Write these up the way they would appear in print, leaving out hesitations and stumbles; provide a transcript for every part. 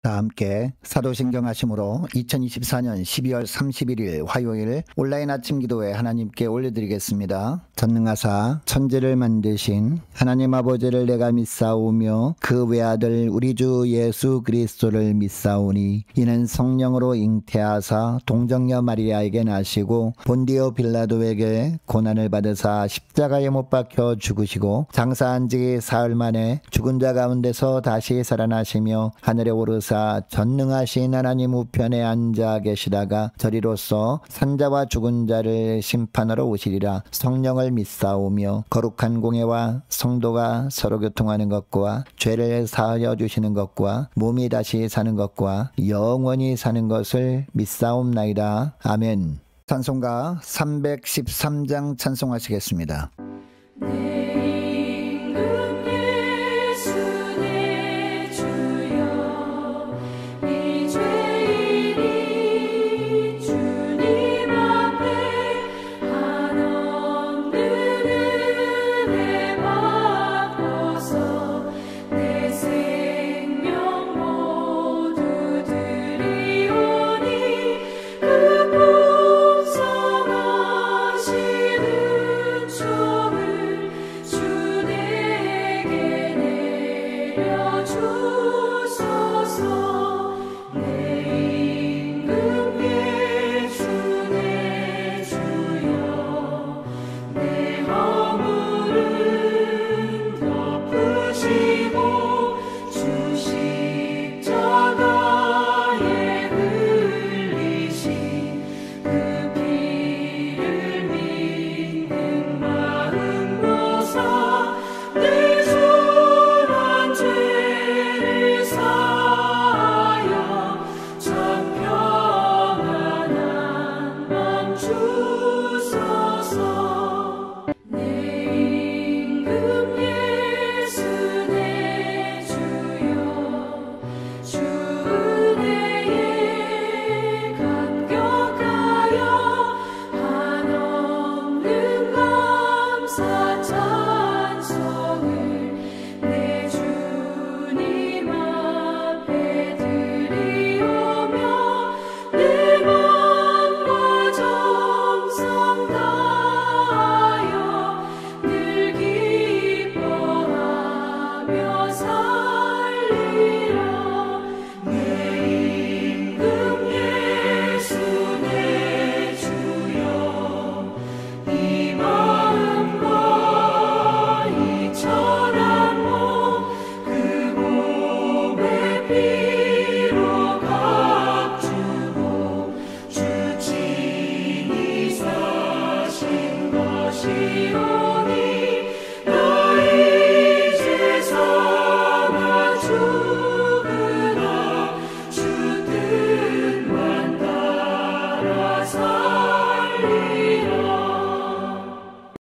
다 함께 사도신경 하심으로 2024년 12월 31일 화요일 온라인 아침 기도회 하나님께 올려드리겠습니다. 전능하사 천지를 만드신 하나님 아버지를 내가 믿사오며 그 외아들 우리 주 예수 그리스도를 믿사오니 이는 성령으로 잉태하사 동정녀 마리아에게 나시고 본디오 빌라도에게 고난을 받으사 십자가에 못 박혀 죽으시고 장사한 지 사흘 만에 죽은 자 가운데서 다시 살아나시며 하늘에 오르사 전능하신 하나님 우편에 앉아 계시다가 저리로서 산자와 죽은 자를 심판하러 오시리라. 성령을 믿사오며 거룩한 공예와 성도가 서로 교통하는 것과 죄를 사하여 주시는 것과 몸이 다시 사는 것과 영원히 사는 것을 믿사옵나이다. 아멘. 찬송가 313장 찬송하시겠습니다.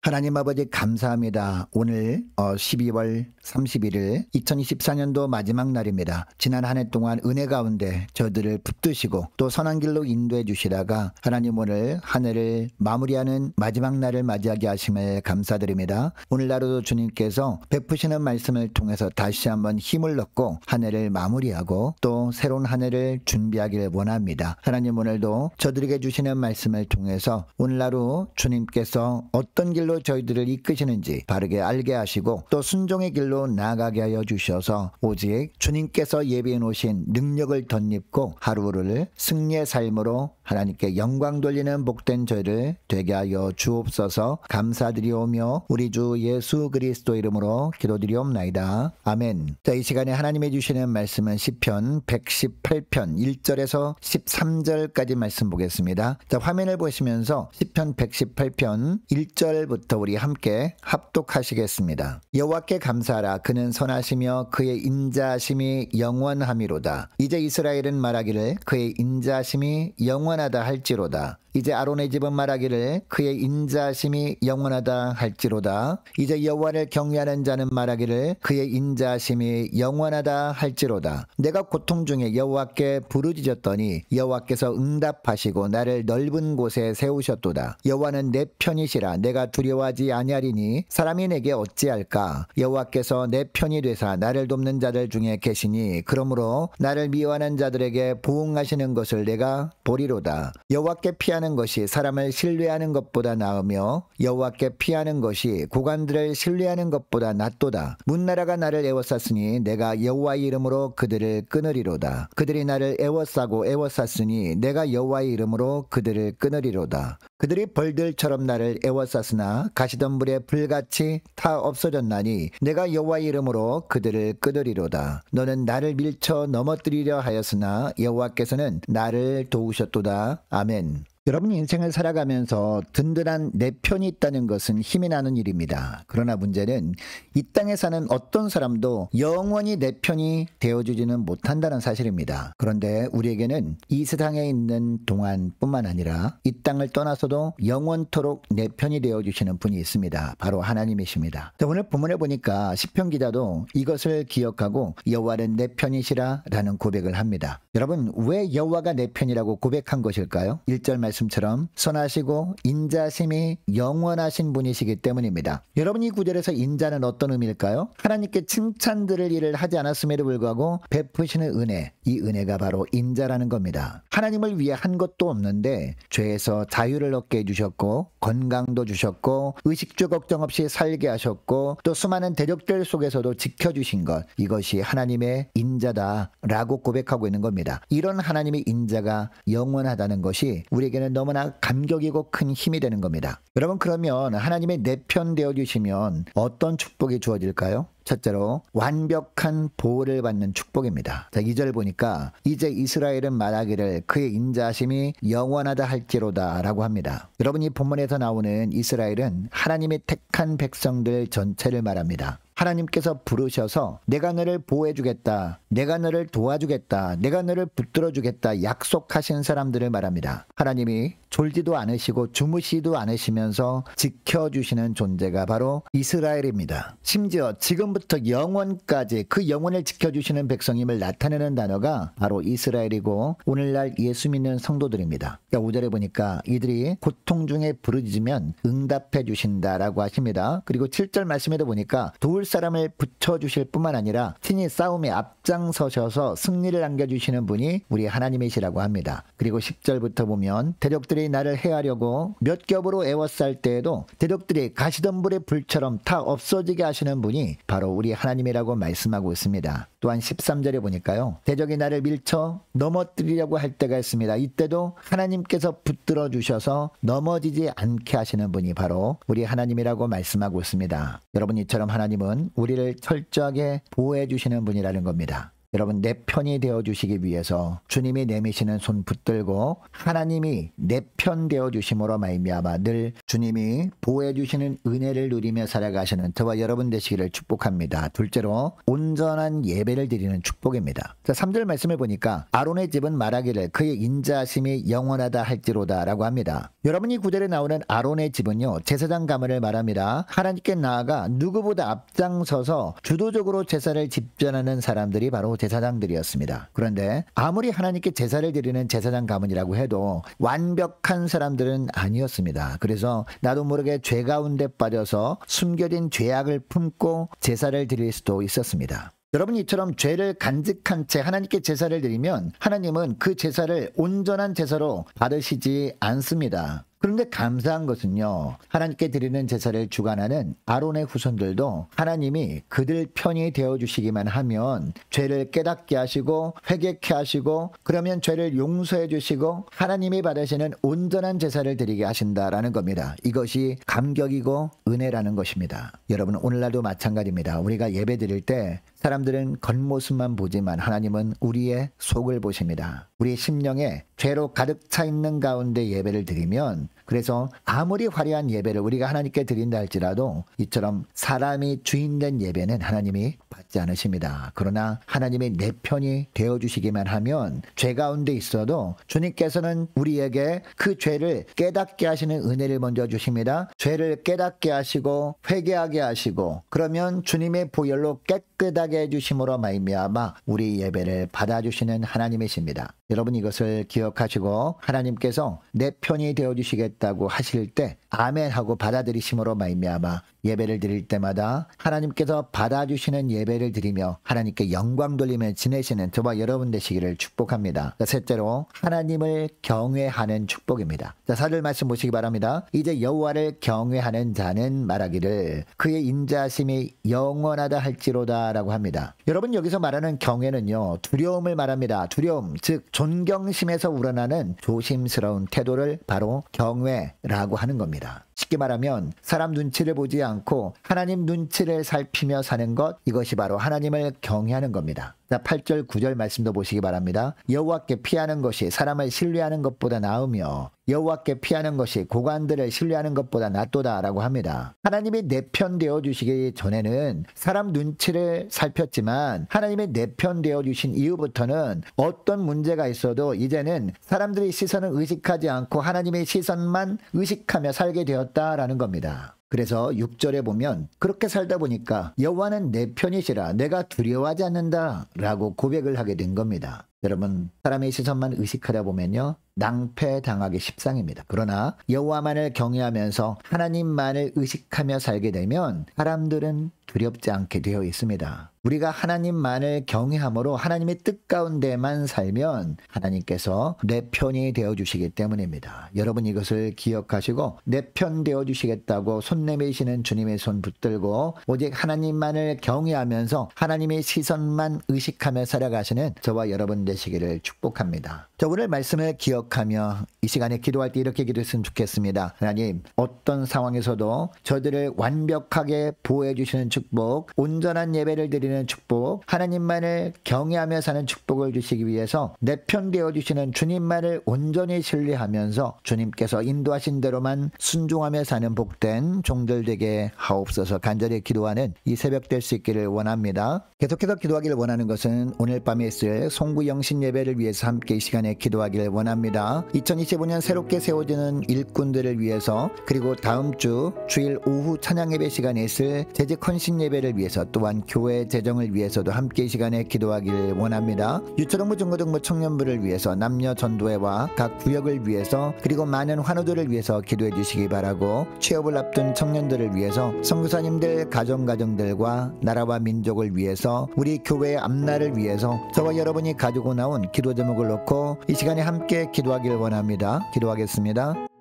하나님 아버지 감사합니다. 오늘 12월 31일 2024년도 마지막 날입니다. 지난 한 해 동안 은혜 가운데 저들을 붙드시고 또 선한 길로 인도해 주시다가 하나님 오늘 한 해를 마무리하는 마지막 날을 맞이하게 하심을 감사드립니다. 오늘 하루도 주님께서 베푸시는 말씀을 통해서 다시 한번 힘을 얻고 한 해를 마무리하고 또 새로운 한 해를 준비하기를 원합니다. 하나님 오늘도 저들에게 주시는 말씀을 통해서 오늘 하루 주님께서 어떤 길로 저희들을 이끄시는지 바르게 알게 하시고 또 순종의 길로 나아가게 하여 주셔서 오직 주님께서 예비해 놓으신 능력을 덧입고 하루를 승리의 삶으로 하나님께 영광 돌리는 복된 저희를 되게 하여 주옵소서. 감사드리오며 우리 주 예수 그리스도 이름으로 기도드리옵나이다. 아멘. 자, 이 시간에 하나님이 주시는 말씀은 시편 118편 1절에서 13절까지 말씀 보겠습니다. 자, 화면을 보시면서 시편 118편 1절부터 우리 함께 합독하시겠습니다. 여호와께 감사하라. 그는 선하시며 그의 인자하심이 영원함이로다. 이제 이스라엘은 말하기를 그의 인자하심이 영원하다 할지로다. 이제 아론의 집은 말하기를 그의 인자하심이 영원하다 할지로다. 이제 여호와를 경외하는 자는 말하기를 그의 인자하심이 영원하다 할지로다. 내가 고통 중에 여호와께 부르짖었더니 여호와께서 응답하시고 나를 넓은 곳에 세우셨도다. 여호와는 내 편이시라. 내가 두려워 두려워하지 아니하리니 사람이 내게 어찌할까? 여호와께서 내 편이 되사 나를 돕는 자들 중에 계시니 그러므로 나를 미워하는 자들에게 보응하시는 것을 내가 보리로다. 여호와께 피하는 것이 사람을 신뢰하는 것보다 나으며 여호와께 피하는 것이 고관들을 신뢰하는 것보다 낫도다. 문나라가 나를 애워쌌으니 내가 여호와의 이름으로 그들을 끊으리로다. 그들이 나를 애워싸고 애워쌌으니 내가 여호와의 이름으로 그들을 끊으리로다. 그들이 벌들처럼 나를 애워쌌으나 가시던 불에 불같이 타 없어졌나니 내가 여호와의 이름으로 그들을 끊으리로다. 너는 나를 밀쳐 넘어뜨리려 하였으나 여호와께서는 나를 도우셨도다. 아멘. 여러분 인생을 살아가면서 든든한 내 편이 있다는 것은 힘이 나는 일입니다. 그러나 문제는 이 땅에 사는 어떤 사람도 영원히 내 편이 되어주지는 못한다는 사실입니다. 그런데 우리에게는 이 세상에 있는 동안뿐만 아니라 이 땅을 떠나서도 영원토록 내 편이 되어주시는 분이 있습니다. 바로 하나님이십니다. 오늘 본문에 보니까 시편 기자도 이것을 기억하고 여호와는 내 편이시라 라는 고백을 합니다. 여러분 왜 여호와가 내 편이라고 고백한 것일까요? 1절 말씀처럼 선하시고 인자심이 영원하신 분이시기 때문입니다. 여러분 이 구절에서 인자는 어떤 의미일까요? 하나님께 칭찬 들을 일을 하지 않았음에도 불구하고 베푸시는 은혜, 이 은혜가 바로 인자라는 겁니다. 하나님을 위해 한 것도 없는데 죄에서 자유를 얻게 해주셨고 건강도 주셨고 의식주 걱정 없이 살게 하셨고 또 수많은 대적들 속에서도 지켜주신 것, 이것이 하나님의 인자다라고 고백하고 있는 겁니다. 이런 하나님의 인자가 영원하다는 것이 우리에게는 너무나 감격이고 큰 힘이 되는 겁니다. 여러분 그러면 하나님의 내 편 되어주시면 어떤 축복이 주어질까요? 첫째로 완벽한 보호를 받는 축복입니다. 자, 2절 보니까 이제 이스라엘은 말하기를 그의 인자하심이 영원하다 할지로다 라고 합니다. 여러분 이 본문에서 나오는 이스라엘은 하나님의 택한 백성들 전체를 말합니다. 하나님께서 부르셔서 내가 너를 보호해주겠다, 내가 너를 도와주겠다, 내가 너를 붙들어주겠다 약속하신 사람들을 말합니다. 하나님이 졸지도 않으시고 주무시지도 않으시면서 지켜주시는 존재가 바로 이스라엘입니다. 심지어 지금부터 영원까지 그 영혼을 지켜주시는 백성임을 나타내는 단어가 바로 이스라엘이고 오늘날 예수 믿는 성도들입니다. 그러니까 5절에 보니까 이들이 고통 중에 부르짖으면 응답해 주신다라고 하십니다. 그리고 7절 말씀에도 보니까 도울 사람을 붙여주실 뿐만 아니라 친히 싸움에 앞장서셔서 승리를 안겨주시는 분이 우리 하나님이시라고 합니다. 그리고 10절부터 보면 대적들이 나를 해하려고 몇 겹으로 애워쌀 때에도 대적들이 가시던 불의 불처럼 다 없어지게 하시는 분이 바로 우리 하나님이라고 말씀하고 있습니다. 또한 13절에 보니까요, 대적이 나를 밀쳐 넘어뜨리려고 할 때가 있습니다. 이때도 하나님께서 붙들어 주셔서 넘어지지 않게 하시는 분이 바로 우리 하나님이라고 말씀하고 있습니다. 여러분 이처럼 하나님은 우리를 철저하게 보호해 주시는 분이라는 겁니다. 여러분 내 편이 되어주시기 위해서 주님이 내미시는 손 붙들고 하나님이 내 편 되어주심으로 말미암아 늘 주님이 보호해주시는 은혜를 누리며 살아가시는 저와 여러분 되시기를 축복합니다. 둘째로 온전한 예배를 드리는 축복입니다. 자, 3절 말씀을 보니까 아론의 집은 말하기를 그의 인자하심이 영원하다 할지로다 라고 합니다. 여러분 이 구절에 나오는 아론의 집은요 제사장 가문을 말합니다. 하나님께 나아가 누구보다 앞장서서 주도적으로 제사를 집전하는 사람들이 바로 제사장들이었습니다. 그런데 아무리 하나님께 제사를 드리는 제사장 가문이라고 해도 완벽한 사람들은 아니었습니다. 그래서 나도 모르게 죄 가운데 빠져서 숨겨진 죄악을 품고 제사를 드릴 수도 있었습니다. 여러분 이처럼 죄를 간직한 채 하나님께 제사를 드리면 하나님은 그 제사를 온전한 제사로 받으시지 않습니다. 그런데 감사한 것은요, 하나님께 드리는 제사를 주관하는 아론의 후손들도 하나님이 그들 편이 되어주시기만 하면 죄를 깨닫게 하시고 회개케 하시고 그러면 죄를 용서해 주시고 하나님이 받으시는 온전한 제사를 드리게 하신다라는 겁니다. 이것이 감격이고 은혜라는 것입니다. 여러분 오늘날도 마찬가지입니다. 우리가 예배 드릴 때 사람들은 겉모습만 보지만 하나님은 우리의 속을 보십니다. 우리 심령에 죄로 가득 차 있는 가운데 예배를 드리면, 그래서 아무리 화려한 예배를 우리가 하나님께 드린다 할지라도 이처럼 사람이 주인된 예배는 하나님이 받지 않으십니다. 그러나 하나님의 내 편이 되어주시기만 하면 죄 가운데 있어도 주님께서는 우리에게 그 죄를 깨닫게 하시는 은혜를 먼저 주십니다. 죄를 깨닫게 하시고 회개하게 하시고 그러면 주님의 보혈로 깨끗하게 해주심으로 말미암아 우리 예배를 받아주시는 하나님이십니다. 여러분 이것을 기억하시고 하나님께서 내 편이 되어주시기 주시겠다고 하실 때 아멘하고 받아들이심으로 말미암아 예배를 드릴 때마다 하나님께서 받아주시는 예배를 드리며 하나님께 영광 돌리며 지내시는 저와 여러분 되시기를 축복합니다. 자, 셋째로 하나님을 경외하는 축복입니다. 자, 4절 말씀 보시기 바랍니다. 이제 여호와를 경외하는 자는 말하기를 그의 인자심이 영원하다 할지로다 라고 합니다. 여러분, 여기서 말하는 경외는요, 두려움을 말합니다. 두려움, 즉 존경심에서 우러나는 조심스러운 태도를 바로 경외라고 하는 겁니다. 쉽게 말하면 사람 눈치를 보지 않고 하나님 눈치를 살피며 사는 것, 이것이 바로 하나님을 경외하는 겁니다. 자, 8절 9절 말씀도 보시기 바랍니다. 여호와께 피하는 것이 사람을 신뢰하는 것보다 나으며 여호와께 피하는 것이 고관들을 신뢰하는 것보다 낫도다라고 합니다. 하나님이 내 편 되어 주시기 전에는 사람 눈치를 살폈지만 하나님이 내 편 되어 주신 이후부터는 어떤 문제가 있어도 이제는 사람들의 시선을 의식하지 않고 하나님의 시선만 의식하며 살게 되었다라는 겁니다. 그래서 6절에 보면 그렇게 살다 보니까 여호와는 내 편이시라 내가 두려워하지 않는다 라고 고백을 하게 된 겁니다. 여러분, 사람의 시선만 의식하다 보면요, 낭패당하기 십상입니다. 그러나 여호와만을 경외하면서 하나님만을 의식하며 살게 되면 사람들은 두렵지 않게 되어 있습니다. 우리가 하나님만을 경외함으로 하나님의 뜻 가운데만 살면 하나님께서 내 편이 되어주시기 때문입니다. 여러분, 이것을 기억하시고 내 편 되어주시겠다고 손 내미시는 주님의 손 붙들고 오직 하나님만을 경외하면서 하나님의 시선만 의식하며 살아가시는 저와 여러분 되시기를 축복합니다. 자, 오늘 말씀을 기억하며 이 시간에 기도할 때 이렇게 기도했으면 좋겠습니다. 하나님, 어떤 상황에서도 저들을 완벽하게 보호해 주시는 축복, 온전한 예배를 드리는 축복, 하나님만을 경외하며 사는 축복을 주시기 위해서 내 편 되어 주시는 주님만을 온전히 신뢰하면서 주님께서 인도하신 대로만 순종하며 사는 복된 종들 되게 하옵소서. 간절히 기도하는 이 새벽 될 수 있기를 원합니다. 계속해서 기도하기를 원하는 것은 오늘 밤에 있을 송구 영신 예배를 위해서 함께 이 시간에 기도하기를 원합니다. 2025년 새롭게 세워지는 일꾼들을 위해서, 그리고 다음 주 주일 오후 찬양 예배 시간에 있을 재직 헌신 예배를 위해서, 또한 교회 재정을 위해서도 함께 이 시간에 기도하기를 원합니다. 유초등부 중고등부 청년부를 위해서, 남녀 전도회와 각 구역을 위해서, 그리고 많은 환우들을 위해서 기도해 주시기 바라고, 취업을 앞둔 청년들을 위해서, 선교사님들 가정들과 나라와 민족을 위해서, 우리 교회의 앞날을 위해서 저와 여러분이 가지고 나온 기도 제목을 놓고 이 시간에 함께 기도하기를 원합니다. 기도하겠습니다.